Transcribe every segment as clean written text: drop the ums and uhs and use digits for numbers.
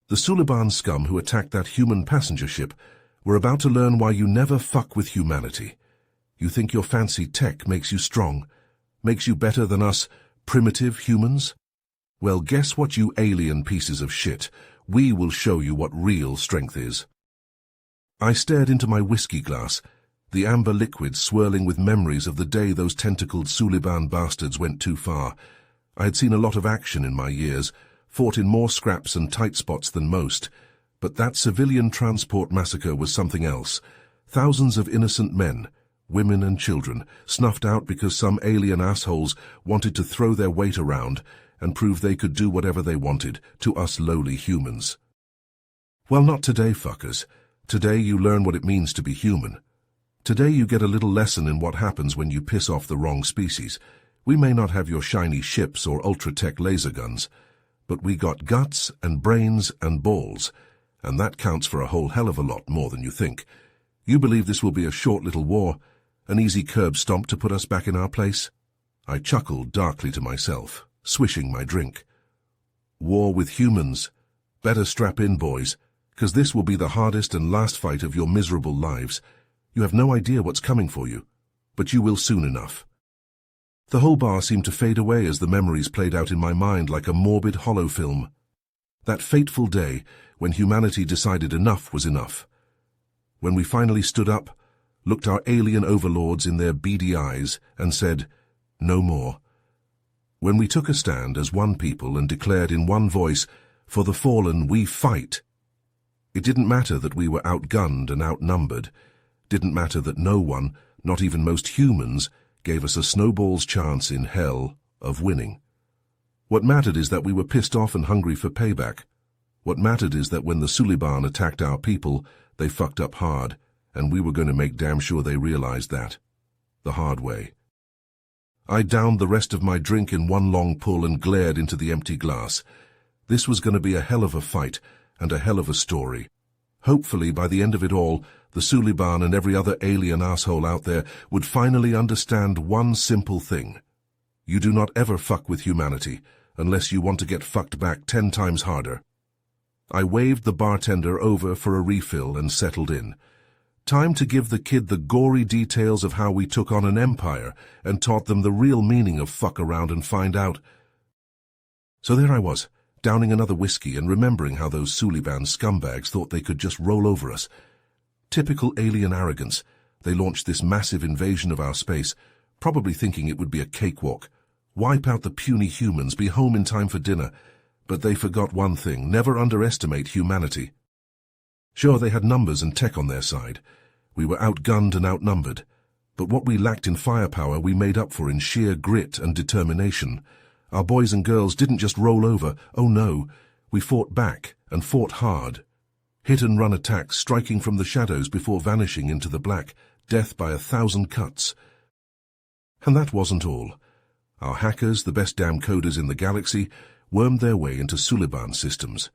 The Suliban scum who attacked that human passenger ship were about to learn why you never fuck with humanity. You think your fancy tech makes you strong, makes you better than us primitive humans? Well, guess what, you alien pieces of shit. We will show you what real strength is. I stared into my whiskey glass, the amber liquid swirling with memories of the day those tentacled Suliban bastards went too far. I had seen a lot of action in my years, fought in more scraps and tight spots than most, but that civilian transport massacre was something else. Thousands of innocent men, women and children, snuffed out because some alien assholes wanted to throw their weight around and prove they could do whatever they wanted to us lowly humans. Well, not today, fuckers. Today you learn what it means to be human. Today you get a little lesson in what happens when you piss off the wrong species. We may not have your shiny ships or ultra-tech laser guns, but we got guts and brains and balls, and that counts for a whole hell of a lot more than you think. You believe this will be a short little war, an easy curb stomp to put us back in our place? I chuckled darkly to myself, swishing my drink. War with humans. Better strap in, boys, 'cause this will be the hardest and last fight of your miserable lives. You have no idea what's coming for you, but you will soon enough. The whole bar seemed to fade away as the memories played out in my mind like a morbid hollow film. That fateful day when humanity decided enough was enough. When we finally stood up, looked our alien overlords in their beady eyes, and said, "No more." When we took a stand as one people and declared in one voice, "For the fallen we fight." It didn't matter that we were outgunned and outnumbered. Didn't matter that no one, not even most humans, gave us a snowball's chance in hell of winning. What mattered is that we were pissed off and hungry for payback. What mattered is that when the Suliban attacked our people, they fucked up hard, and we were going to make damn sure they realized that. The hard way. I downed the rest of my drink in one long pull and glared into the empty glass. This was going to be a hell of a fight and a hell of a story. Hopefully, by the end of it all, the Suliban and every other alien asshole out there would finally understand one simple thing. You do not ever fuck with humanity, unless you want to get fucked back 10 times harder. I waved the bartender over for a refill and settled in. Time to give the kid the gory details of how we took on an empire and taught them the real meaning of fuck around and find out. So there I was, downing another whiskey and remembering how those Suliban scumbags thought they could just roll over us. Typical alien arrogance. They launched this massive invasion of our space, probably thinking it would be a cakewalk. Wipe out the puny humans, be home in time for dinner. But they forgot one thing: never underestimate humanity. Sure, they had numbers and tech on their side. We were outgunned and outnumbered. But what we lacked in firepower we made up for in sheer grit and determination. Our boys and girls didn't just roll over, oh no. We fought back, and fought hard. Hit-and-run attacks striking from the shadows before vanishing into the black, death by 1,000 cuts. And that wasn't all. Our hackers, the best damn coders in the galaxy, wormed their way into Suliban systems,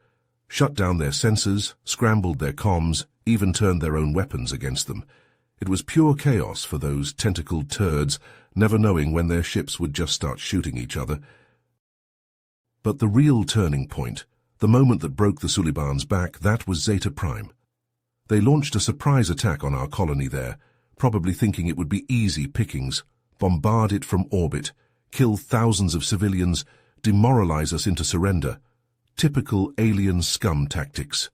shut down their sensors, scrambled their comms, even turned their own weapons against them. It was pure chaos for those tentacled turds, never knowing when their ships would just start shooting each other. But the real turning point, the moment that broke the Suliban's back, that was Zeta Prime. They launched a surprise attack on our colony there, probably thinking it would be easy pickings, bombard it from orbit, kill thousands of civilians, demoralize us into surrender. Typical alien scum tactics.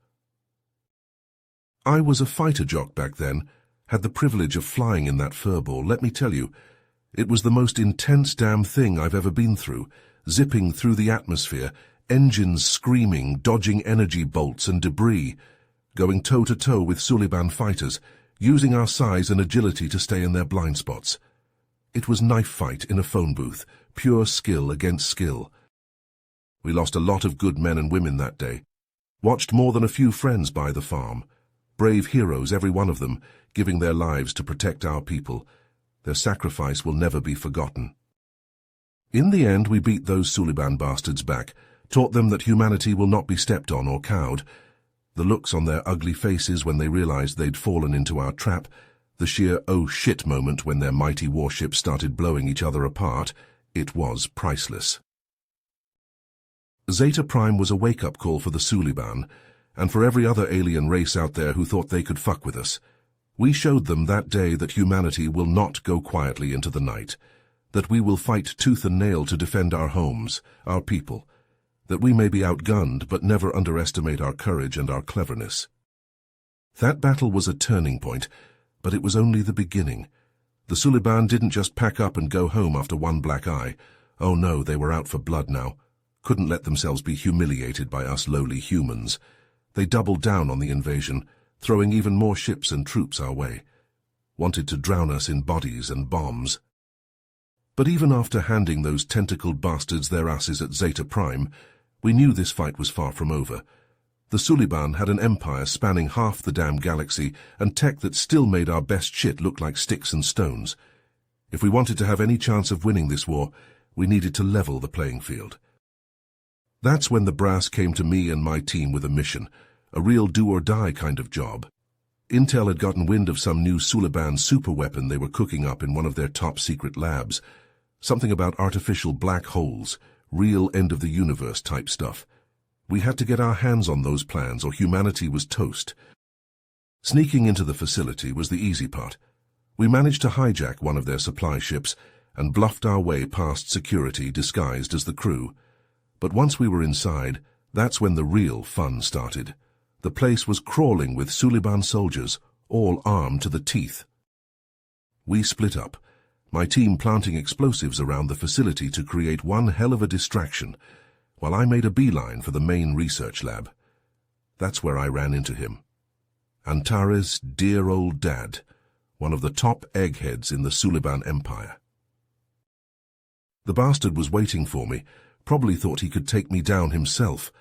I was a fighter jock back then, had the privilege of flying in that furball. Let me tell you, it was the most intense damn thing I've ever been through, zipping through the atmosphere, engines screaming, dodging energy bolts and debris, going toe-to-toe with Suliban fighters, using our size and agility to stay in their blind spots. It was knife fight in a phone booth, pure skill against skill. We lost a lot of good men and women that day. Watched more than a few friends buy the farm. Brave heroes, every one of them, giving their lives to protect our people. Their sacrifice will never be forgotten. In the end, we beat those Suliban bastards back, taught them that humanity will not be stepped on or cowed. The looks on their ugly faces when they realized they'd fallen into our trap, the sheer oh shit moment when their mighty warships started blowing each other apart, it was priceless. Zeta Prime was a wake-up call for the Suliban, and for every other alien race out there who thought they could fuck with us. We showed them that day that humanity will not go quietly into the night, that we will fight tooth and nail to defend our homes, our people, that we may be outgunned but never underestimate our courage and our cleverness. That battle was a turning point, but it was only the beginning. The Suliban didn't just pack up and go home after one black eye. Oh no, they were out for blood now. Couldn't let themselves be humiliated by us lowly humans. They doubled down on the invasion, throwing even more ships and troops our way. Wanted to drown us in bodies and bombs. But even after handing those tentacled bastards their asses at Zeta Prime, we knew this fight was far from over. The Suliban had an empire spanning half the damn galaxy and tech that still made our best shit look like sticks and stones. If we wanted to have any chance of winning this war, we needed to level the playing field. That's when the brass came to me and my team with a mission, a real do-or-die kind of job. Intel had gotten wind of some new Suliban superweapon they were cooking up in one of their top-secret labs. Something about artificial black holes, real end-of-the-universe type stuff. We had to get our hands on those plans or humanity was toast. Sneaking into the facility was the easy part. We managed to hijack one of their supply ships and bluffed our way past security disguised as the crew. But once we were inside, that's when the real fun started. The place was crawling with Suliban soldiers, all armed to the teeth. We split up, my team planting explosives around the facility to create one hell of a distraction, while I made a beeline for the main research lab. That's where I ran into him. Antares' dear old dad, one of the top eggheads in the Suliban Empire. The bastard was waiting for me, probably thought he could take me down himself.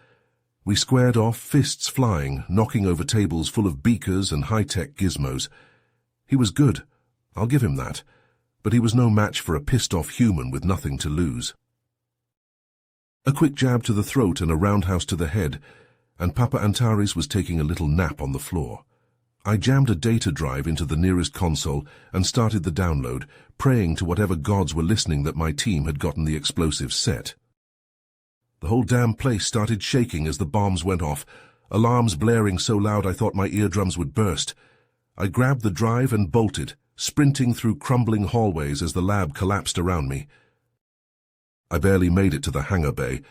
We squared off, fists flying, knocking over tables full of beakers and high-tech gizmos. He was good, I'll give him that, but he was no match for a pissed-off human with nothing to lose. A quick jab to the throat and a roundhouse to the head, and Papa Antares was taking a little nap on the floor. I jammed a data drive into the nearest console and started the download, praying to whatever gods were listening that my team had gotten the explosives set. The whole damn place started shaking as the bombs went off, alarms blaring so loud I thought my eardrums would burst. I grabbed the drive and bolted, sprinting through crumbling hallways as the lab collapsed around me. I barely made it to the hangar bay,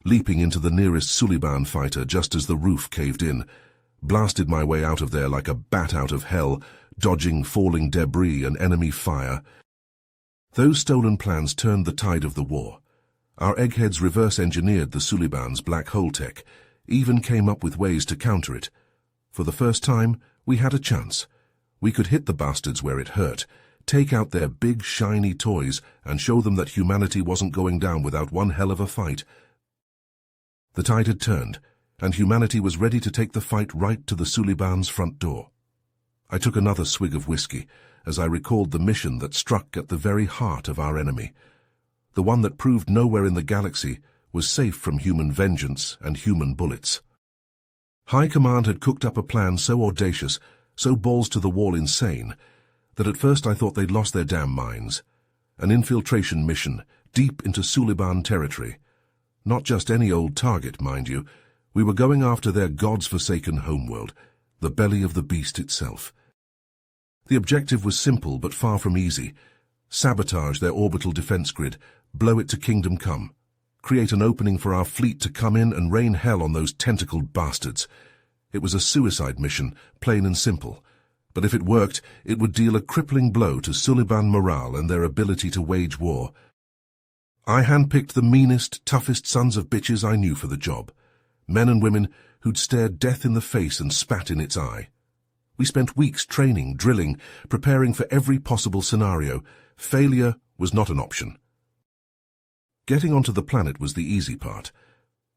leaping into the nearest Suliban fighter just as the roof caved in, blasted my way out of there like a bat out of hell, dodging falling debris and enemy fire. Those stolen plans turned the tide of the war. Our eggheads reverse-engineered the Suliban's black hole tech, even came up with ways to counter it. For the first time, we had a chance. We could hit the bastards where it hurt, take out their big, shiny toys, and show them that humanity wasn't going down without one hell of a fight. The tide had turned, and humanity was ready to take the fight right to the Suliban's front door. I took another swig of whiskey as I recalled the mission that struck at the very heart of our enemy, the one that proved nowhere in the galaxy was safe from human vengeance and human bullets. High Command had cooked up a plan so audacious, so balls-to-the-wall insane, that at first I thought they'd lost their damn minds. An infiltration mission, deep into Suliban territory. Not just any old target, mind you. We were going after their gods-forsaken homeworld, the belly of the beast itself. The objective was simple but far from easy. Sabotage their orbital defense grid, blow it to kingdom come. Create an opening for our fleet to come in and rain hell on those tentacled bastards. It was a suicide mission, plain and simple. But if it worked, it would deal a crippling blow to Suliban morale and their ability to wage war. I handpicked the meanest, toughest sons of bitches I knew for the job. Men and women who'd stared death in the face and spat in its eye. We spent weeks training, drilling, preparing for every possible scenario. Failure was not an option. Getting onto the planet was the easy part.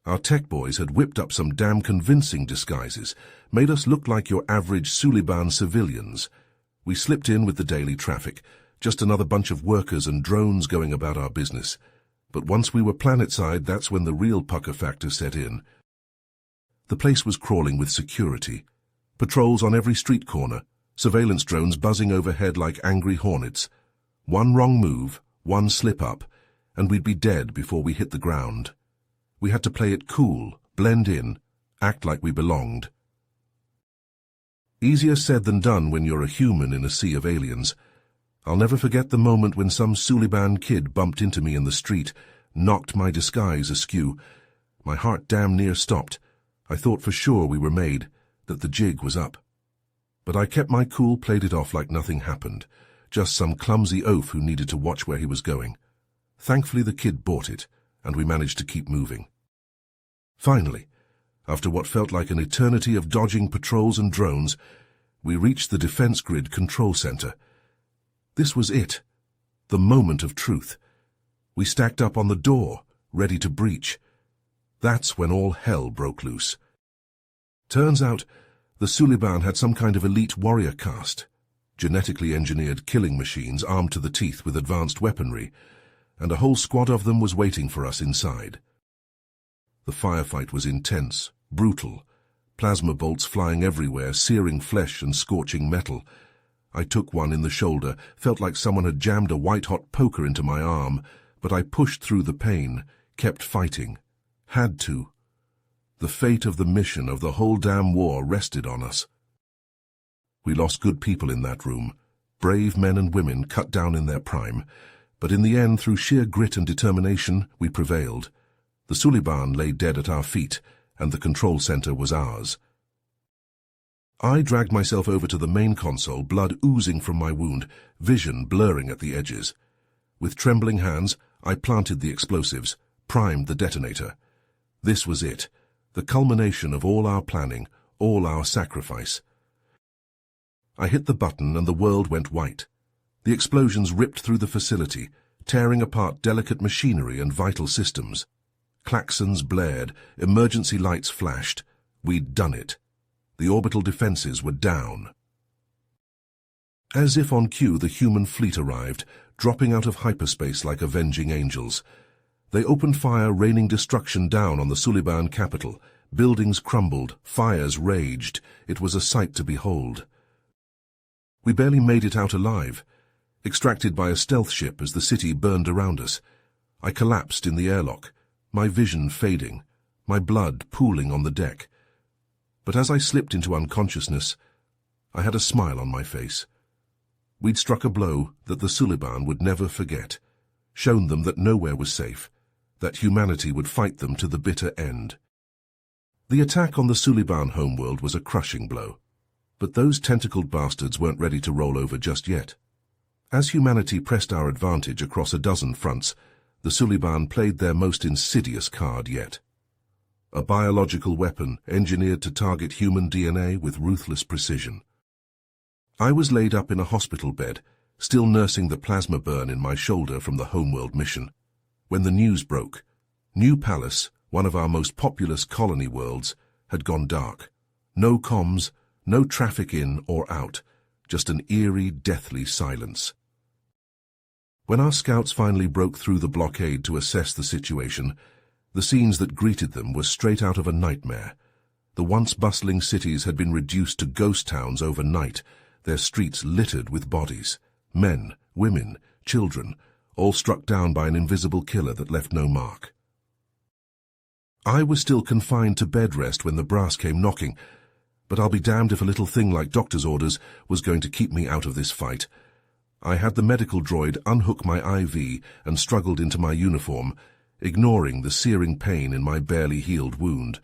Our tech boys had whipped up some damn convincing disguises, made us look like your average Suliban civilians. We slipped in with the daily traffic, just another bunch of workers and drones going about our business. But once we were planetside, that's when the real pucker factor set in. The place was crawling with security. Patrols on every street corner, surveillance drones buzzing overhead like angry hornets. One wrong move, one slip-up, and we'd be dead before we hit the ground. We had to play it cool, blend in, act like we belonged. Easier said than done when you're a human in a sea of aliens. I'll never forget the moment when some Suliban kid bumped into me in the street, knocked my disguise askew. My heart damn near stopped. I thought for sure we were made, that the jig was up. But I kept my cool, played it off like nothing happened, just some clumsy oaf who needed to watch where he was going. Thankfully the kid bought it, and we managed to keep moving. Finally, after what felt like an eternity of dodging patrols and drones, we reached the defense grid control center. This was it, the moment of truth. We stacked up on the door, ready to breach. That's when all hell broke loose. Turns out, the Suliban had some kind of elite warrior caste, genetically engineered killing machines armed to the teeth with advanced weaponry, and a whole squad of them was waiting for us inside. The firefight was intense, brutal, plasma bolts flying everywhere, searing flesh and scorching metal. I took one in the shoulder, felt like someone had jammed a white-hot poker into my arm, but I pushed through the pain, kept fighting. Had to. The fate of the mission of the whole damn war rested on us. We lost good people in that room, brave men and women cut down in their prime, but in the end, through sheer grit and determination, we prevailed. The Suliban lay dead at our feet, and the control center was ours. I dragged myself over to the main console, blood oozing from my wound, vision blurring at the edges. With trembling hands, I planted the explosives, primed the detonator. This was it, the culmination of all our planning, all our sacrifice. I hit the button and the world went white. The explosions ripped through the facility, tearing apart delicate machinery and vital systems. Klaxons blared, emergency lights flashed. We'd done it. The orbital defenses were down. As if on cue, the human fleet arrived, dropping out of hyperspace like avenging angels. They opened fire, raining destruction down on the Suliban capital. Buildings crumbled, fires raged. It was a sight to behold. We barely made it out alive, extracted by a stealth ship as the city burned around us. I collapsed in the airlock, my vision fading, my blood pooling on the deck. But as I slipped into unconsciousness, I had a smile on my face. We'd struck a blow that the Suliban would never forget, shown them that nowhere was safe, that humanity would fight them to the bitter end. The attack on the Suliban homeworld was a crushing blow, but those tentacled bastards weren't ready to roll over just yet. As humanity pressed our advantage across a dozen fronts, the Suliban played their most insidious card yet. A biological weapon engineered to target human DNA with ruthless precision. I was laid up in a hospital bed, still nursing the plasma burn in my shoulder from the homeworld mission, when the news broke. New Palace, one of our most populous colony worlds, had gone dark. No comms, no traffic in or out, just an eerie, deathly silence. When our scouts finally broke through the blockade to assess the situation, the scenes that greeted them were straight out of a nightmare. The once bustling cities had been reduced to ghost towns overnight, their streets littered with bodies. Men, women, children, all struck down by an invisible killer that left no mark. I was still confined to bed rest when the brass came knocking, but I'll be damned if a little thing like doctor's orders was going to keep me out of this fight. I had the medical droid unhook my IV and struggled into my uniform, ignoring the searing pain in my barely healed wound.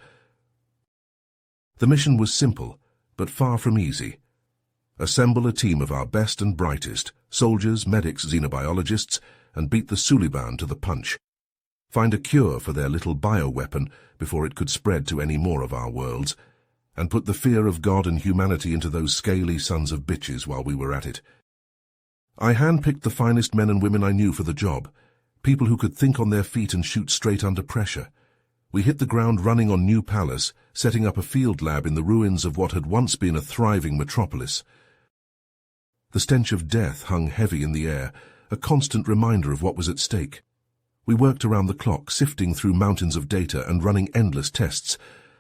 The mission was simple, but far from easy. Assemble a team of our best and brightest, soldiers, medics, xenobiologists, and beat the Suliban to the punch. Find a cure for their little bioweapon before it could spread to any more of our worlds, and put the fear of God and humanity into those scaly sons of bitches while we were at it. I handpicked the finest men and women I knew for the job, people who could think on their feet and shoot straight under pressure. We hit the ground running on New Palace, setting up a field lab in the ruins of what had once been a thriving metropolis. The stench of death hung heavy in the air, a constant reminder of what was at stake. We worked around the clock, sifting through mountains of data and running endless tests.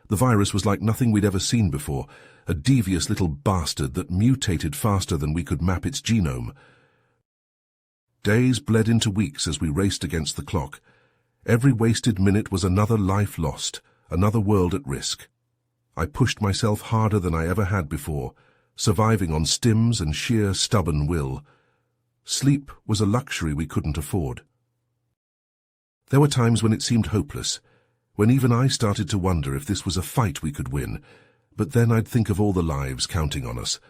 The virus was like nothing we'd ever seen before, a devious little bastard that mutated faster than we could map its genome. Days bled into weeks as we raced against the clock. Every wasted minute was another life lost, another world at risk. I pushed myself harder than I ever had before, surviving on stims and sheer stubborn will. Sleep was a luxury we couldn't afford. There were times when it seemed hopeless, when even I started to wonder if this was a fight we could win, but then I'd think of all the lives counting on us,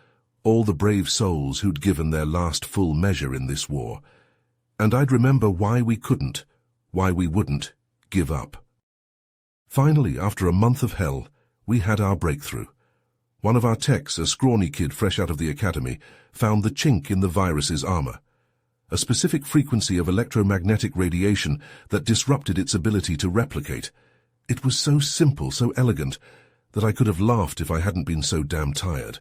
all the brave souls who'd given their last full measure in this war, and I'd remember why we couldn't, why we wouldn't, give up. Finally, after a month of hell, we had our breakthrough. One of our techs, a scrawny kid fresh out of the academy, found the chink in the virus's armor, a specific frequency of electromagnetic radiation that disrupted its ability to replicate. It was so simple, so elegant, that I could have laughed if I hadn't been so damn tired.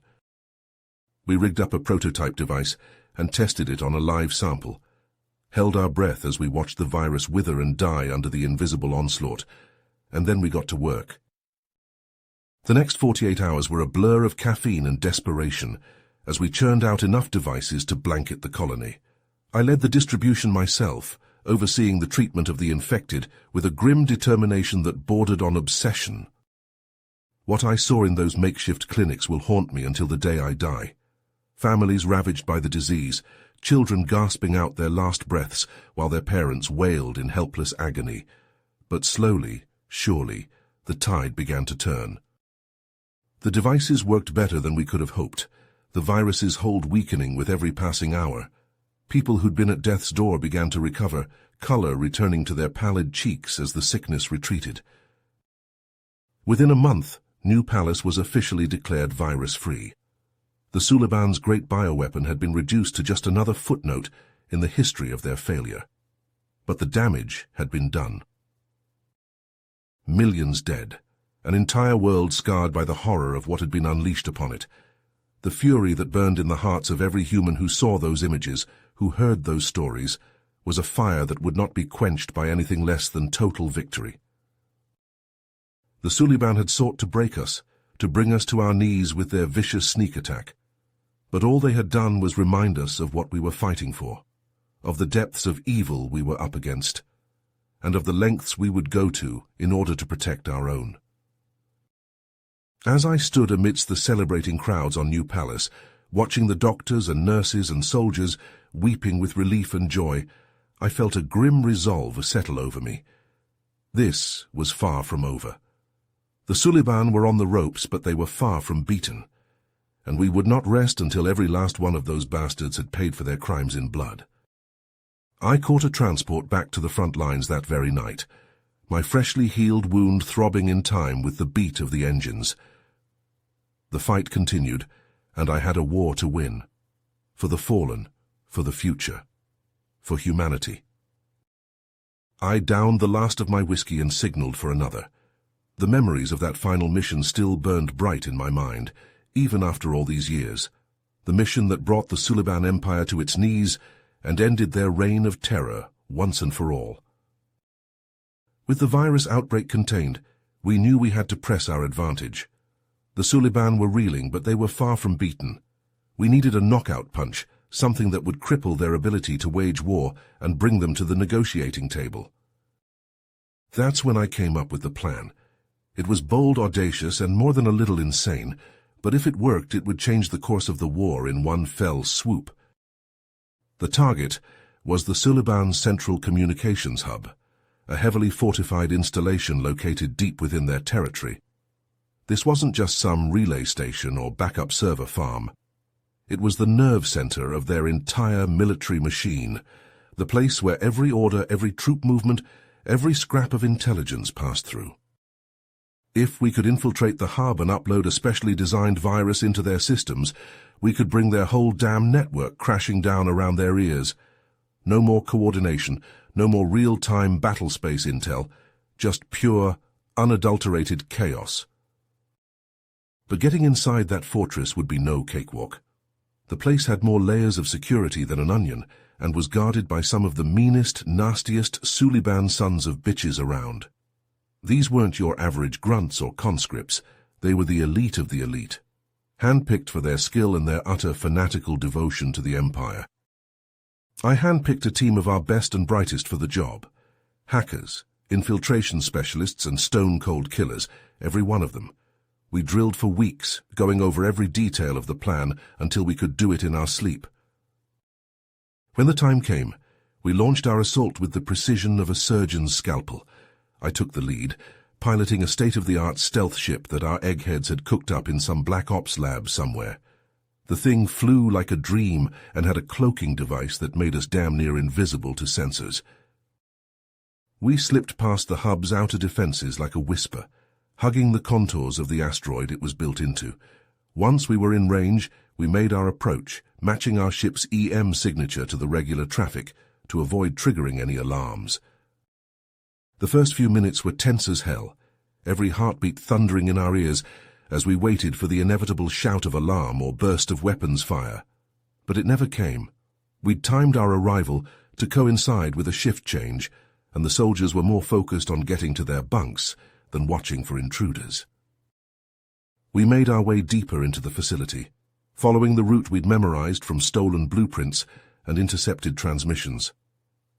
We rigged up a prototype device and tested it on a live sample, held our breath as we watched the virus wither and die under the invisible onslaught, and then we got to work. The next 48 hours were a blur of caffeine and desperation as we churned out enough devices to blanket the colony. I led the distribution myself, overseeing the treatment of the infected with a grim determination that bordered on obsession. What I saw in those makeshift clinics will haunt me until the day I die. Families ravaged by the disease, children gasping out their last breaths while their parents wailed in helpless agony. But slowly, surely, the tide began to turn. The devices worked better than we could have hoped, the virus's hold weakening with every passing hour. People who'd been at death's door began to recover, color returning to their pallid cheeks as the sickness retreated. Within a month, New Palace was officially declared virus-free. The Suliban's great bioweapon had been reduced to just another footnote in the history of their failure. But the damage had been done. Millions dead, an entire world scarred by the horror of what had been unleashed upon it. The fury that burned in the hearts of every human who saw those images, who heard those stories, was a fire that would not be quenched by anything less than total victory. The Suliban had sought to break us, to bring us to our knees with their vicious sneak attack. But all they had done was remind us of what we were fighting for, of the depths of evil we were up against, and of the lengths we would go to in order to protect our own. As I stood amidst the celebrating crowds on New Palace, watching the doctors and nurses and soldiers weeping with relief and joy, I felt a grim resolve settle over me. This was far from over. The Suliban were on the ropes, but they were far from beaten, and we would not rest until every last one of those bastards had paid for their crimes in blood. I caught a transport back to the front lines that very night, my freshly healed wound throbbing in time with the beat of the engines. The fight continued, and I had a war to win. For the fallen, for the future, for humanity. I downed the last of my whiskey and signaled for another. The memories of that final mission still burned bright in my mind, even after all these years. The mission that brought the Suliban Empire to its knees and ended their reign of terror once and for all. With the virus outbreak contained, we knew we had to press our advantage. The Suliban were reeling, but they were far from beaten. We needed a knockout punch, something that would cripple their ability to wage war and bring them to the negotiating table. That's when I came up with the plan. It was bold, audacious, and more than a little insane, but if it worked, it would change the course of the war in one fell swoop. The target was the Suliban's central communications hub, a heavily fortified installation located deep within their territory. This wasn't just some relay station or backup server farm. It was the nerve center of their entire military machine, the place where every order, every troop movement, every scrap of intelligence passed through. If we could infiltrate the hub and upload a specially designed virus into their systems, we could bring their whole damn network crashing down around their ears. No more coordination, no more real-time battlespace intel, just pure, unadulterated chaos. But getting inside that fortress would be no cakewalk. The place had more layers of security than an onion, and was guarded by some of the meanest, nastiest Suliban sons of bitches around. These weren't your average grunts or conscripts, they were the elite of the elite, handpicked for their skill and their utter fanatical devotion to the Empire. I handpicked a team of our best and brightest for the job. Hackers, infiltration specialists and stone-cold killers, every one of them. We drilled for weeks, going over every detail of the plan until we could do it in our sleep. When the time came, we launched our assault with the precision of a surgeon's scalpel. I took the lead, piloting a state-of-the-art stealth ship that our eggheads had cooked up in some Black Ops lab somewhere. The thing flew like a dream and had a cloaking device that made us damn near invisible to sensors. We slipped past the hub's outer defenses like a whisper, hugging the contours of the asteroid it was built into. Once we were in range, we made our approach, matching our ship's EM signature to the regular traffic to avoid triggering any alarms. The first few minutes were tense as hell, every heartbeat thundering in our ears as we waited for the inevitable shout of alarm or burst of weapons fire. But it never came. We'd timed our arrival to coincide with a shift change, and the soldiers were more focused on getting to their bunks than watching for intruders. We made our way deeper into the facility, following the route we'd memorized from stolen blueprints and intercepted transmissions.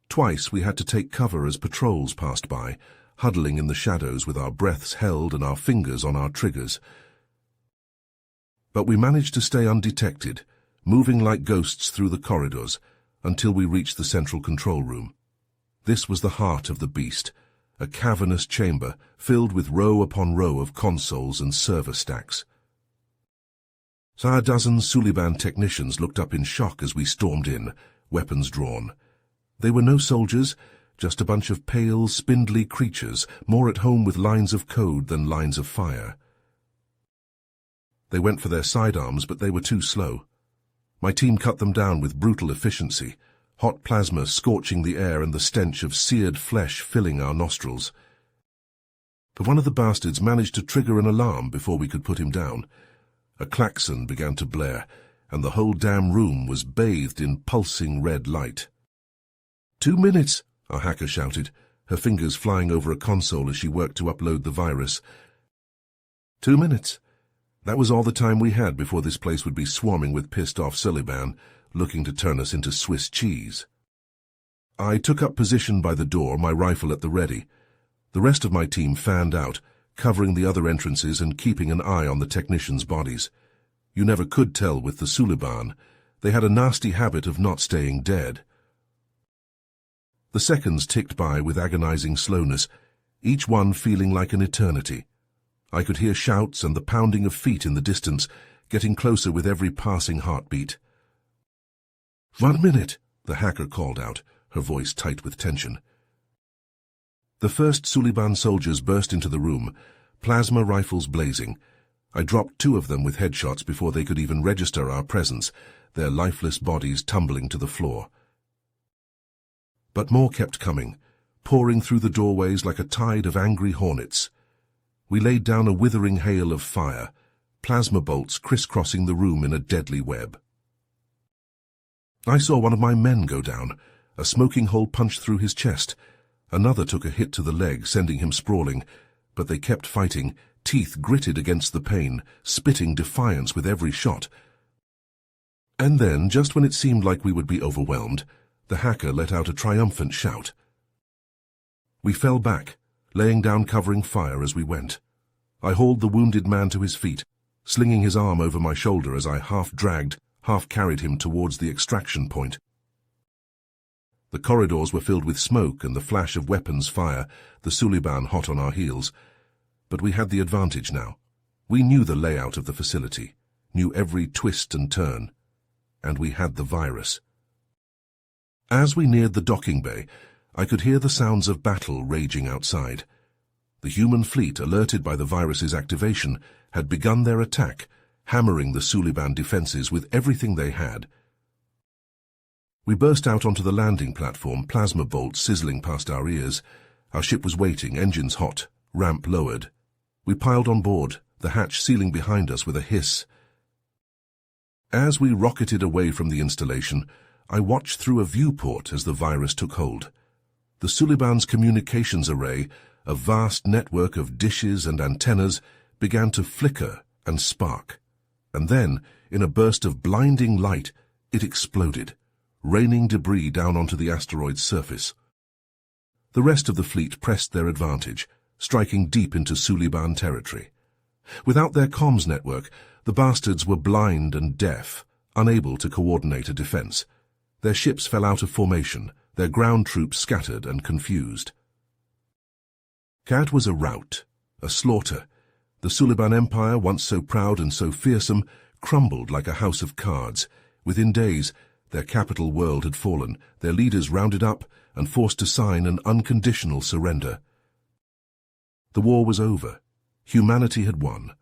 Twice we had to take cover as patrols passed by, huddling in the shadows with our breaths held and our fingers on our triggers. But we managed to stay undetected, moving like ghosts through the corridors until we reached the central control room. This was the heart of the beast, a cavernous chamber filled with row upon row of consoles and server stacks. A dozen Suliban technicians looked up in shock as we stormed in, weapons drawn. They were no soldiers, just a bunch of pale, spindly creatures, more at home with lines of code than lines of fire. They went for their sidearms, but they were too slow. My team cut them down with brutal efficiency, hot plasma scorching the air and the stench of seared flesh filling our nostrils. But one of the bastards managed to trigger an alarm before we could put him down. A klaxon began to blare, and the whole damn room was bathed in pulsing red light. 2 minutes, our hacker shouted, her fingers flying over a console as she worked to upload the virus. 2 minutes. That was all the time we had before this place would be swarming with pissed-off Suliban, looking to turn us into Swiss cheese. I took up position by the door, my rifle at the ready. The rest of my team fanned out, covering the other entrances and keeping an eye on the technicians' bodies. You never could tell with the Suliban. They had a nasty habit of not staying dead. The seconds ticked by with agonizing slowness, each one feeling like an eternity. I could hear shouts and the pounding of feet in the distance, getting closer with every passing heartbeat. 1 minute, the hacker called out, her voice tight with tension. The first Suliban soldiers burst into the room, plasma rifles blazing. I dropped 2 of them with headshots before they could even register our presence, their lifeless bodies tumbling to the floor. But more kept coming, pouring through the doorways like a tide of angry hornets. We laid down a withering hail of fire, plasma bolts crisscrossing the room in a deadly web. I saw one of my men go down, a smoking hole punched through his chest. Another took a hit to the leg, sending him sprawling, but they kept fighting, teeth gritted against the pain, spitting defiance with every shot. And then, just when it seemed like we would be overwhelmed, the hacker let out a triumphant shout. We fell back, laying down covering fire as we went. I hauled the wounded man to his feet, slinging his arm over my shoulder as I half-dragged, half-carried him towards the extraction point. The corridors were filled with smoke and the flash of weapons fire, the Suliban hot on our heels. But we had the advantage now. We knew the layout of the facility, knew every twist and turn, and we had the virus. As we neared the docking bay, I could hear the sounds of battle raging outside. The human fleet, alerted by the virus's activation, had begun their attack, hammering the Suliban defenses with everything they had. We burst out onto the landing platform, plasma bolts sizzling past our ears. Our ship was waiting, engines hot, ramp lowered. We piled on board, the hatch sealing behind us with a hiss. As we rocketed away from the installation, I watched through a viewport as the virus took hold. The Suliban's communications array, a vast network of dishes and antennas, began to flicker and spark. And then, in a burst of blinding light, it exploded, raining debris down onto the asteroid's surface. The rest of the fleet pressed their advantage, striking deep into Suliban territory. Without their comms network, the bastards were blind and deaf, unable to coordinate a defense. Their ships fell out of formation, their ground troops scattered and confused. Cat was a rout, a slaughter. The Suliban Empire, once so proud and so fearsome, crumbled like a house of cards. Within days, their capital world had fallen, their leaders rounded up and forced to sign an unconditional surrender. The war was over. Humanity had won.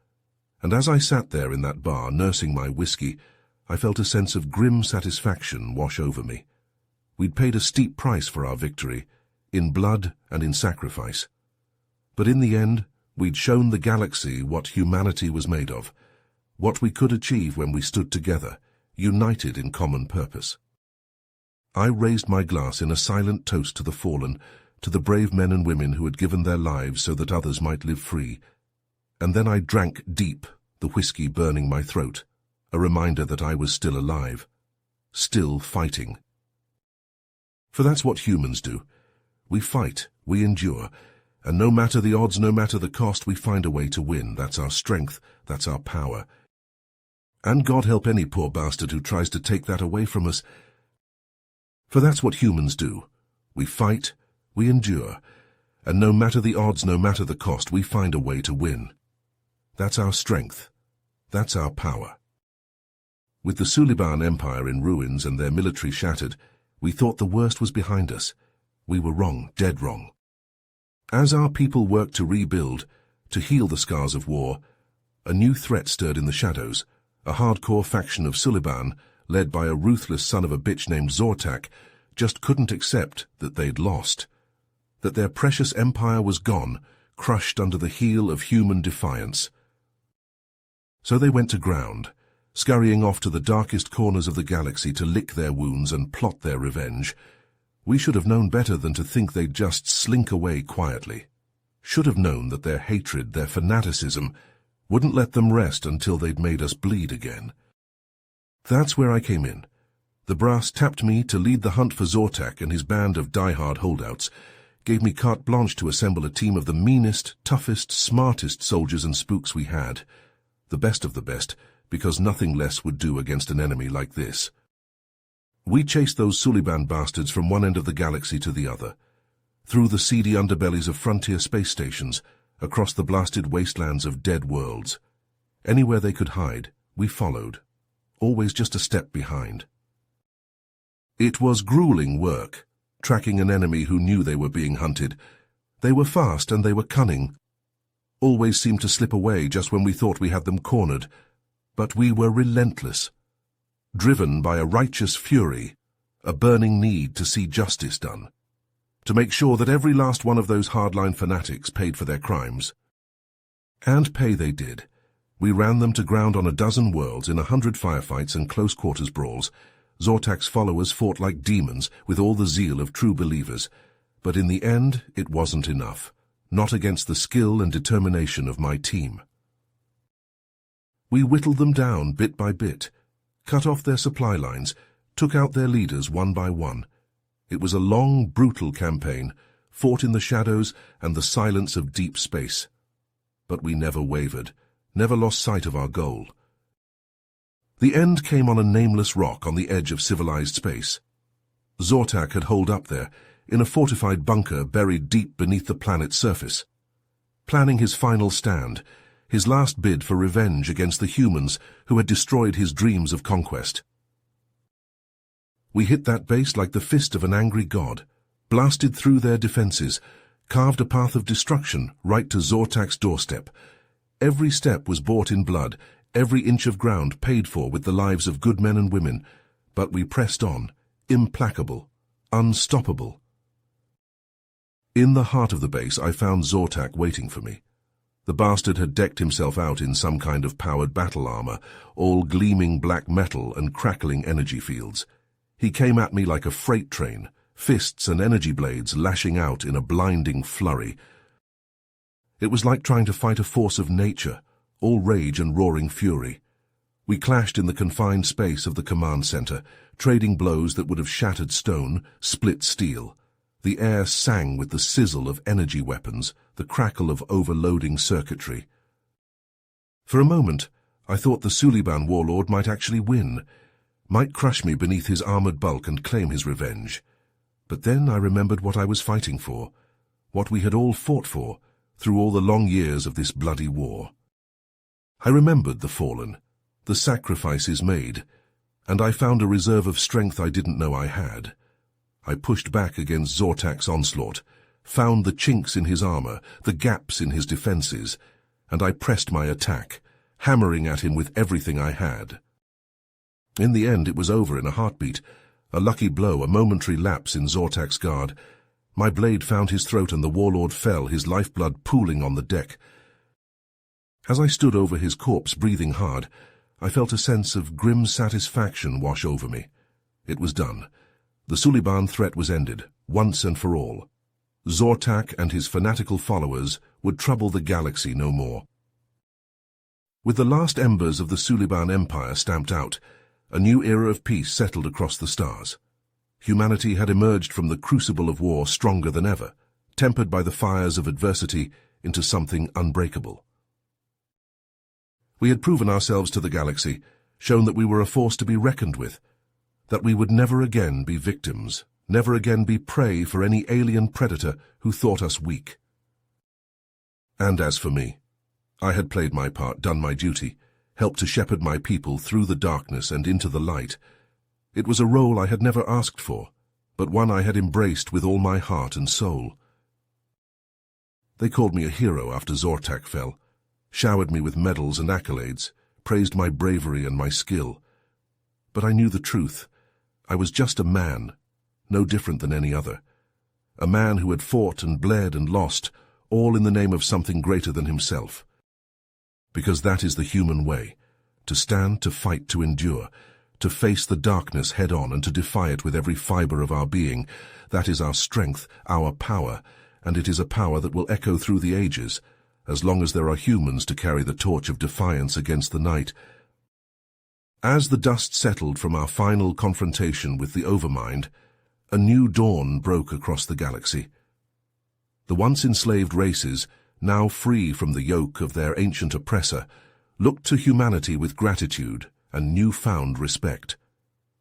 And as I sat there in that bar nursing my whiskey, I felt a sense of grim satisfaction wash over me. We'd paid a steep price for our victory, in blood and in sacrifice. But in the end, we'd shown the galaxy what humanity was made of, what we could achieve when we stood together, united in common purpose. I raised my glass in a silent toast to the fallen, to the brave men and women who had given their lives so that others might live free. And then I drank deep, the whiskey burning my throat, a reminder that I was still alive, still fighting. For that's what humans do. We fight, we endure, and no matter the odds, no matter the cost, we find a way to win. That's our strength, that's our power. And God help any poor bastard who tries to take that away from us. For that's what humans do. We fight, we endure, and no matter the odds, no matter the cost, we find a way to win. That's our strength. That's our power. With the Suliban Empire in ruins and their military shattered, we thought the worst was behind us. We were wrong, dead wrong. As our people worked to rebuild, to heal the scars of war, a new threat stirred in the shadows. A hardcore faction of Suliban, led by a ruthless son of a bitch named Zortak, just couldn't accept that they'd lost, that their precious empire was gone, crushed under the heel of human defiance. So they went to ground, scurrying off to the darkest corners of the galaxy to lick their wounds and plot their revenge. We should have known better than to think they'd just slink away quietly. Should have known that their hatred, their fanaticism, wouldn't let them rest until they'd made us bleed again. That's where I came in. The brass tapped me to lead the hunt for Zortak and his band of die-hard holdouts, gave me carte blanche to assemble a team of the meanest, toughest, smartest soldiers and spooks we had. The best of the best, because nothing less would do against an enemy like this. We chased those Suliban bastards from one end of the galaxy to the other, through the seedy underbellies of frontier space stations, across the blasted wastelands of dead worlds. Anywhere they could hide, we followed, always just a step behind. It was grueling work, tracking an enemy who knew they were being hunted. They were fast and they were cunning, always seemed to slip away just when we thought we had them cornered. But we were relentless, driven by a righteous fury, a burning need to see justice done, to make sure that every last one of those hardline fanatics paid for their crimes. And pay they did. We ran them to ground on a dozen worlds in 100 firefights and close-quarters brawls. Zortak's followers fought like demons with all the zeal of true believers. But in the end, it wasn't enough, not against the skill and determination of my team. We whittled them down bit by bit, cut off their supply lines, took out their leaders one by one. It was a long, brutal campaign, fought in the shadows and the silence of deep space. But we never wavered, never lost sight of our goal. The end came on a nameless rock on the edge of civilized space. Zortak had holed up there, in a fortified bunker buried deep beneath the planet's surface, planning his final stand, his last bid for revenge against the humans who had destroyed his dreams of conquest. We hit that base like the fist of an angry god, blasted through their defenses, carved a path of destruction right to Zortak's doorstep. Every step was bought in blood, every inch of ground paid for with the lives of good men and women, but we pressed on, implacable, unstoppable. In the heart of the base I found Zortak waiting for me. The bastard had decked himself out in some kind of powered battle armor, all gleaming black metal and crackling energy fields. He came at me like a freight train, fists and energy blades lashing out in a blinding flurry. It was like trying to fight a force of nature, all rage and roaring fury. We clashed in the confined space of the command center, trading blows that would have shattered stone, split steel. The air sang with the sizzle of energy weapons, the crackle of overloading circuitry. For a moment, I thought the Suliban warlord might actually win, might crush me beneath his armored bulk and claim his revenge. But then I remembered what I was fighting for, what we had all fought for, through all the long years of this bloody war. I remembered the fallen, the sacrifices made, and I found a reserve of strength I didn't know I had. I pushed back against Zortak's onslaught, found the chinks in his armor, the gaps in his defenses, and I pressed my attack, hammering at him with everything I had. In the end, it was over in a heartbeat, a lucky blow, a momentary lapse in Zortak's guard. My blade found his throat and the warlord fell, his lifeblood pooling on the deck. As I stood over his corpse, breathing hard, I felt a sense of grim satisfaction wash over me. It was done. The Suliban threat was ended, once and for all. Zortak and his fanatical followers would trouble the galaxy no more. With the last embers of the Suliban Empire stamped out, a new era of peace settled across the stars. Humanity had emerged from the crucible of war stronger than ever, tempered by the fires of adversity into something unbreakable. We had proven ourselves to the galaxy, shown that we were a force to be reckoned with, that we would never again be victims, never again be prey for any alien predator who thought us weak. And as for me, I had played my part, done my duty, helped to shepherd my people through the darkness and into the light. It was a role I had never asked for, but one I had embraced with all my heart and soul. They called me a hero after Zortak fell, showered me with medals and accolades, praised my bravery and my skill. But I knew the truth. I was just a man, no different than any other. A man who had fought and bled and lost, all in the name of something greater than himself. Because that is the human way, to stand, to fight, to endure, to face the darkness head-on and to defy it with every fiber of our being. That is our strength, our power, and it is a power that will echo through the ages, as long as there are humans to carry the torch of defiance against the night. As the dust settled from our final confrontation with the Overmind, a new dawn broke across the galaxy. The once enslaved races, now free from the yoke of their ancient oppressor, looked to humanity with gratitude and newfound respect.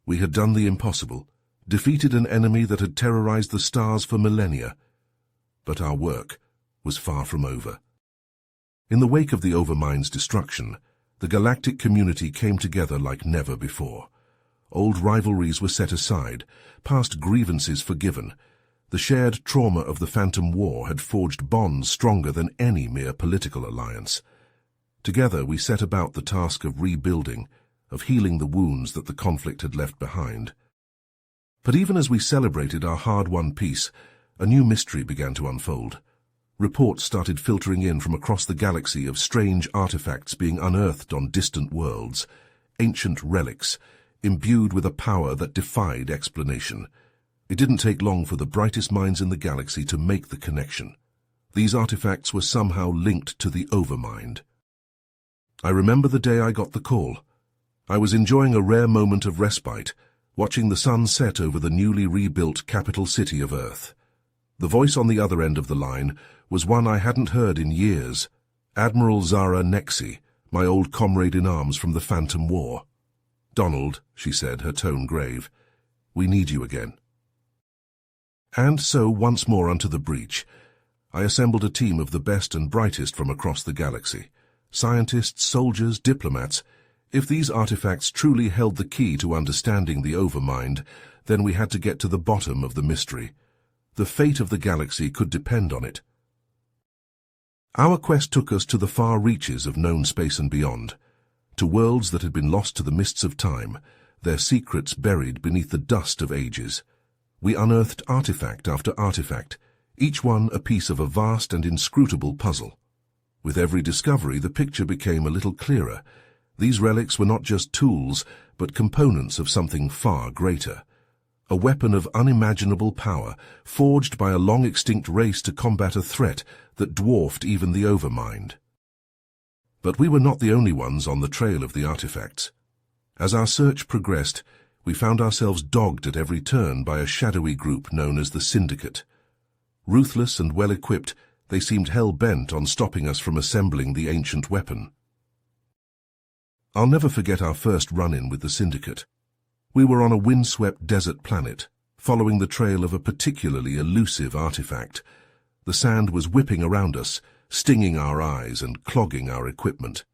We had done the impossible, defeated an enemy that had terrorized the stars for millennia. But our work was far from over. In the wake of the Overmind's destruction, the galactic community came together like never before. Old rivalries were set aside, past grievances forgiven. The shared trauma of the Phantom War had forged bonds stronger than any mere political alliance. Together we set about the task of rebuilding, of healing the wounds that the conflict had left behind. But even as we celebrated our hard-won peace, a new mystery began to unfold. Reports started filtering in from across the galaxy of strange artifacts being unearthed on distant worlds, ancient relics, imbued with a power that defied explanation. It didn't take long for the brightest minds in the galaxy to make the connection. These artifacts were somehow linked to the Overmind. I remember the day I got the call. I was enjoying a rare moment of respite, watching the sun set over the newly rebuilt capital city of Earth. The voice on the other end of the line was one I hadn't heard in years, Admiral Zara Nexi, my old comrade-in-arms from the Phantom War. "Donald," she said, her tone grave, "we need you again." And so, once more unto the breach, I assembled a team of the best and brightest from across the galaxy. Scientists, soldiers, diplomats. If these artifacts truly held the key to understanding the Overmind, then we had to get to the bottom of the mystery. The fate of the galaxy could depend on it. Our quest took us to the far reaches of known space and beyond, to worlds that had been lost to the mists of time, their secrets buried beneath the dust of ages. We unearthed artifact after artifact, each one a piece of a vast and inscrutable puzzle. With every discovery, the picture became a little clearer. These relics were not just tools, but components of something far greater. A weapon of unimaginable power, forged by a long-extinct race to combat a threat that dwarfed even the Overmind. But we were not the only ones on the trail of the artifacts. As our search progressed, we found ourselves dogged at every turn by a shadowy group known as the Syndicate. Ruthless and well-equipped, they seemed hell-bent on stopping us from assembling the ancient weapon. I'll never forget our first run-in with the Syndicate. We were on a windswept desert planet, following the trail of a particularly elusive artifact. The sand was whipping around us, stinging our eyes and clogging our equipment.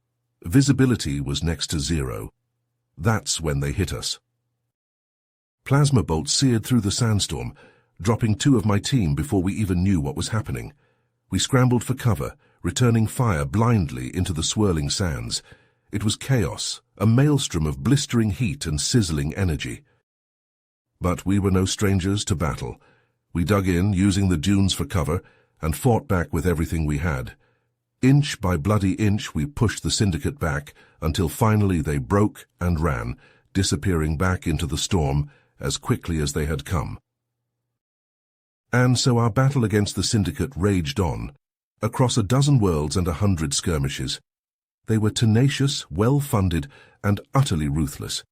Visibility was next to zero. That's when they hit us. Plasma bolts seared through the sandstorm, dropping 2 of my team before we even knew what was happening. We scrambled for cover, returning fire blindly into the swirling sands. It was chaos, a maelstrom of blistering heat and sizzling energy. But we were no strangers to battle. We dug in, using the dunes for cover, and fought back with everything we had. Inch by bloody inch, we pushed the Syndicate back, until finally they broke and ran, disappearing back into the storm as quickly as they had come. And so our battle against the Syndicate raged on, across a dozen worlds and 100 skirmishes. They were tenacious, well-funded, and utterly ruthless.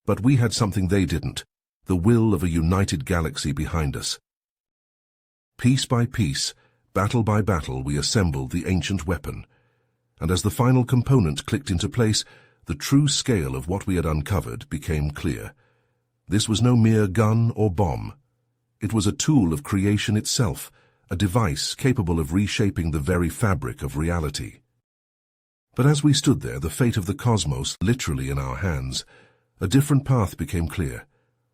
But we had something they didn't, the will of a united galaxy behind us. Piece by piece, battle by battle, we assembled the ancient weapon. And as the final component clicked into place, the true scale of what we had uncovered became clear. This was no mere gun or bomb. It was a tool of creation itself, a device capable of reshaping the very fabric of reality. But as we stood there, the fate of the cosmos literally in our hands, a different path became clear.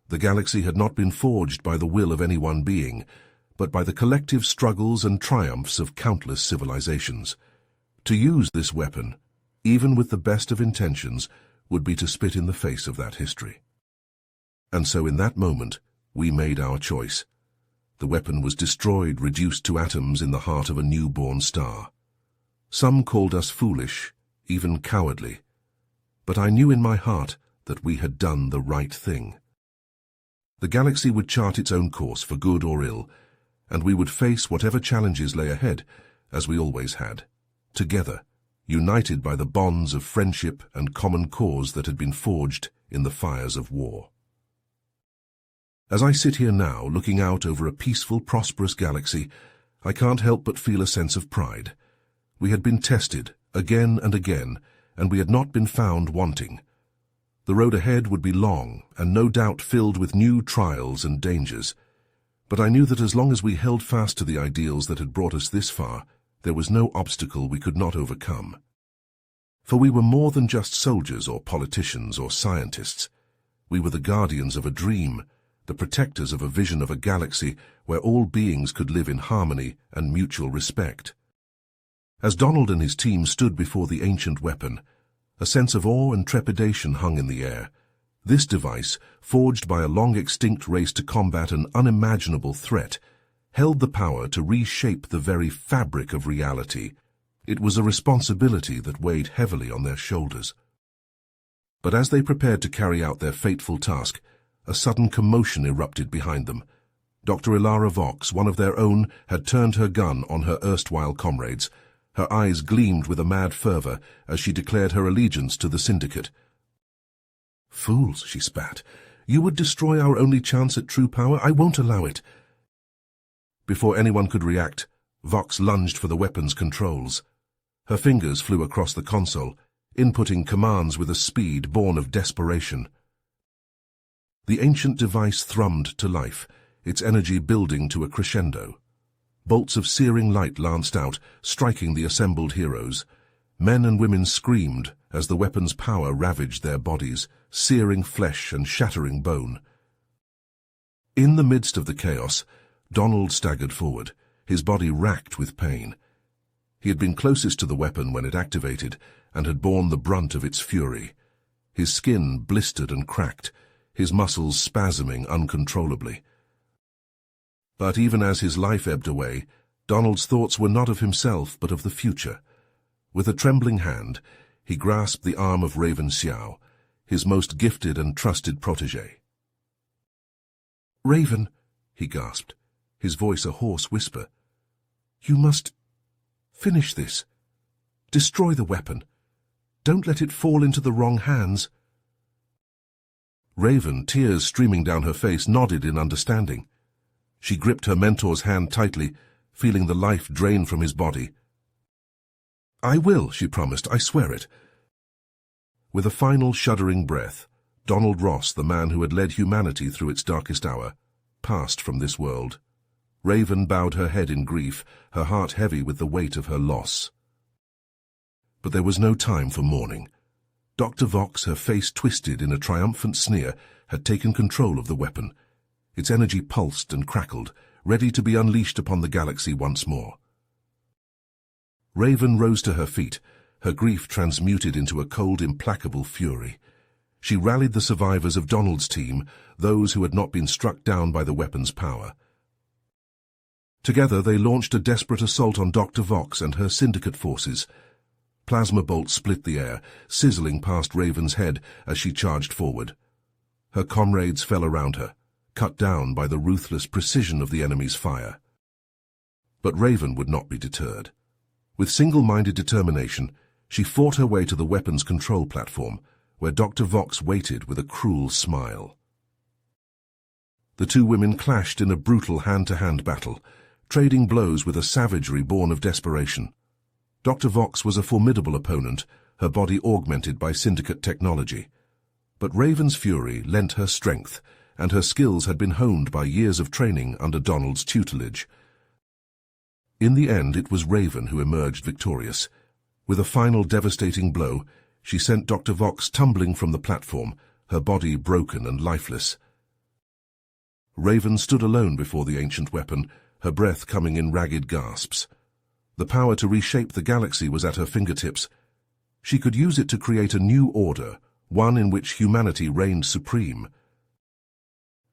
The galaxy had not been forged by the will of any one being, but by the collective struggles and triumphs of countless civilizations. To use this weapon, even with the best of intentions, would be to spit in the face of that history. And so in that moment, we made our choice. The weapon was destroyed, reduced to atoms in the heart of a newborn star. Some called us foolish, even cowardly, but I knew in my heart that we had done the right thing. The galaxy would chart its own course for good or ill, and we would face whatever challenges lay ahead, as we always had, together, united by the bonds of friendship and common cause that had been forged in the fires of war. As I sit here now, looking out over a peaceful, prosperous galaxy, I can't help but feel a sense of pride. We had been tested, again and again, and we had not been found wanting. The road ahead would be long, and no doubt filled with new trials and dangers. But I knew that as long as we held fast to the ideals that had brought us this far, there was no obstacle we could not overcome. For we were more than just soldiers or politicians or scientists. We were the guardians of a dream, the protectors of a vision of a galaxy where all beings could live in harmony and mutual respect. As Donald and his team stood before the ancient weapon, a sense of awe and trepidation hung in the air. This device, forged by a long-extinct race to combat an unimaginable threat, held the power to reshape the very fabric of reality. It was a responsibility that weighed heavily on their shoulders. But as they prepared to carry out their fateful task, a sudden commotion erupted behind them. Dr. Ilara Vox, one of their own, had turned her gun on her erstwhile comrades. Her eyes gleamed with a mad fervor as she declared her allegiance to the Syndicate. "Fools," she spat. "You would destroy our only chance at true power? I won't allow it." Before anyone could react, Vox lunged for the weapon's controls. Her fingers flew across the console, inputting commands with a speed born of desperation. The ancient device thrummed to life, its energy building to a crescendo. Bolts of searing light lanced out, striking the assembled heroes. Men and women screamed as the weapon's power ravaged their bodies, searing flesh and shattering bone. In the midst of the chaos, Donald staggered forward, his body racked with pain. He had been closest to the weapon when it activated and had borne the brunt of its fury. His skin blistered and cracked, his muscles spasming uncontrollably. But even as his life ebbed away, Donald's thoughts were not of himself but of the future. With a trembling hand, he grasped the arm of Raven Xiao, his most gifted and trusted protégé. "Raven," he gasped, his voice a hoarse whisper, "you must finish this. Destroy the weapon. Don't let it fall into the wrong hands." Raven, tears streaming down her face, nodded in understanding. She gripped her mentor's hand tightly, feeling the life drain from his body. "I will," she promised. "I swear it." With a final shuddering breath, Donald Ross, the man who had led humanity through its darkest hour, passed from this world. Raven bowed her head in grief, her heart heavy with the weight of her loss. But there was no time for mourning. Dr. Vox, her face twisted in a triumphant sneer, had taken control of the weapon. Its energy pulsed and crackled, ready to be unleashed upon the galaxy once more. Raven rose to her feet, her grief transmuted into a cold, implacable fury. She rallied the survivors of Donald's team, those who had not been struck down by the weapon's power. Together they launched a desperate assault on Dr. Vox and her syndicate forces. Plasma bolts split the air, sizzling past Raven's head as she charged forward. Her comrades fell around her, cut down by the ruthless precision of the enemy's fire. But Raven would not be deterred. With single-minded determination, she fought her way to the weapons control platform, where Dr. Vox waited with a cruel smile. The two women clashed in a brutal hand-to-hand battle, trading blows with a savagery born of desperation. Dr. Vox was a formidable opponent, her body augmented by syndicate technology. But Raven's fury lent her strength, and her skills had been honed by years of training under Donald's tutelage. In the end, it was Raven who emerged victorious. With a final devastating blow, she sent Dr. Vox tumbling from the platform, her body broken and lifeless. Raven stood alone before the ancient weapon, her breath coming in ragged gasps. The power to reshape the galaxy was at her fingertips. She could use it to create a new order, one in which humanity reigned supreme.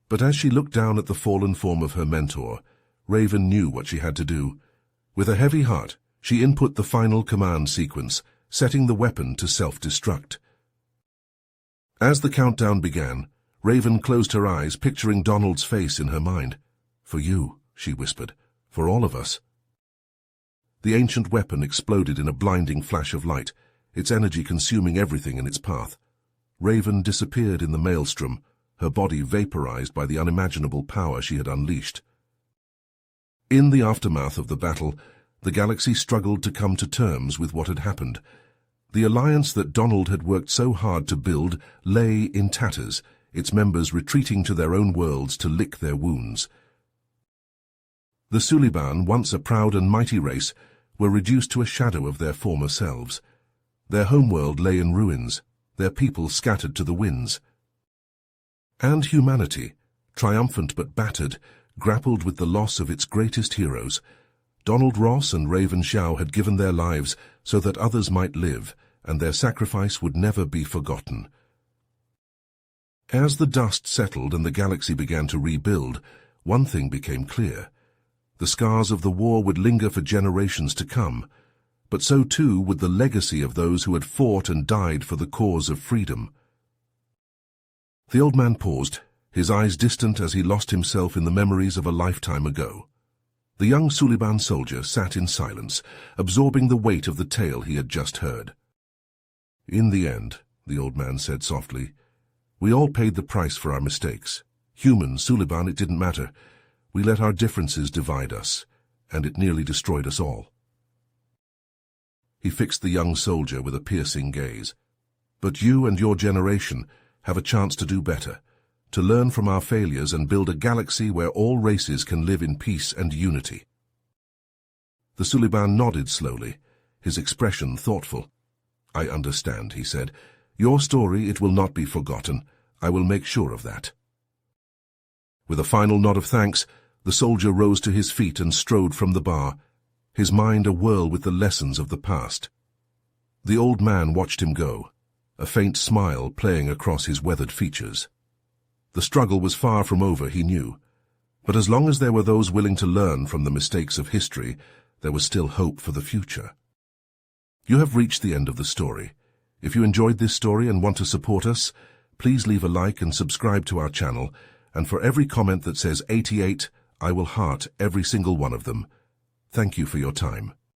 But as she looked down at the fallen form of her mentor, Raven knew what she had to do. With a heavy heart, she input the final command sequence, setting the weapon to self-destruct. As the countdown began, Raven closed her eyes, picturing Donald's face in her mind. "For you," she whispered, "for all of us." The ancient weapon exploded in a blinding flash of light, its energy consuming everything in its path. Raven disappeared in the maelstrom, her body vaporized by the unimaginable power she had unleashed. In the aftermath of the battle, the galaxy struggled to come to terms with what had happened. The alliance that Donald had worked so hard to build lay in tatters, its members retreating to their own worlds to lick their wounds. The Suliban, once a proud and mighty race, were reduced to a shadow of their former selves. Their homeworld lay in ruins, their people scattered to the winds. And humanity, triumphant but battered, grappled with the loss of its greatest heroes. Donald Ross and Raven Xiao had given their lives so that others might live, and their sacrifice would never be forgotten. As the dust settled and the galaxy began to rebuild, one thing became clear. The scars of the war would linger for generations to come, but so too would the legacy of those who had fought and died for the cause of freedom. The old man paused, his eyes distant as he lost himself in the memories of a lifetime ago. The young Suliban soldier sat in silence, absorbing the weight of the tale he had just heard. "In the end," the old man said softly, "we all paid the price for our mistakes. Human, Suliban, it didn't matter. We let our differences divide us, and it nearly destroyed us all." He fixed the young soldier with a piercing gaze. "But you and your generation have a chance to do better, to learn from our failures and build a galaxy where all races can live in peace and unity." The Suliban nodded slowly, his expression thoughtful. "I understand," he said. "Your story, it will not be forgotten. I will make sure of that." With a final nod of thanks, the soldier rose to his feet and strode from the bar, his mind awhirl with the lessons of the past. The old man watched him go, a faint smile playing across his weathered features. The struggle was far from over, he knew, but as long as there were those willing to learn from the mistakes of history, there was still hope for the future. You have reached the end of the story. If you enjoyed this story and want to support us, please leave a like and subscribe to our channel, and for every comment that says 88, I will heart every single one of them. Thank you for your time.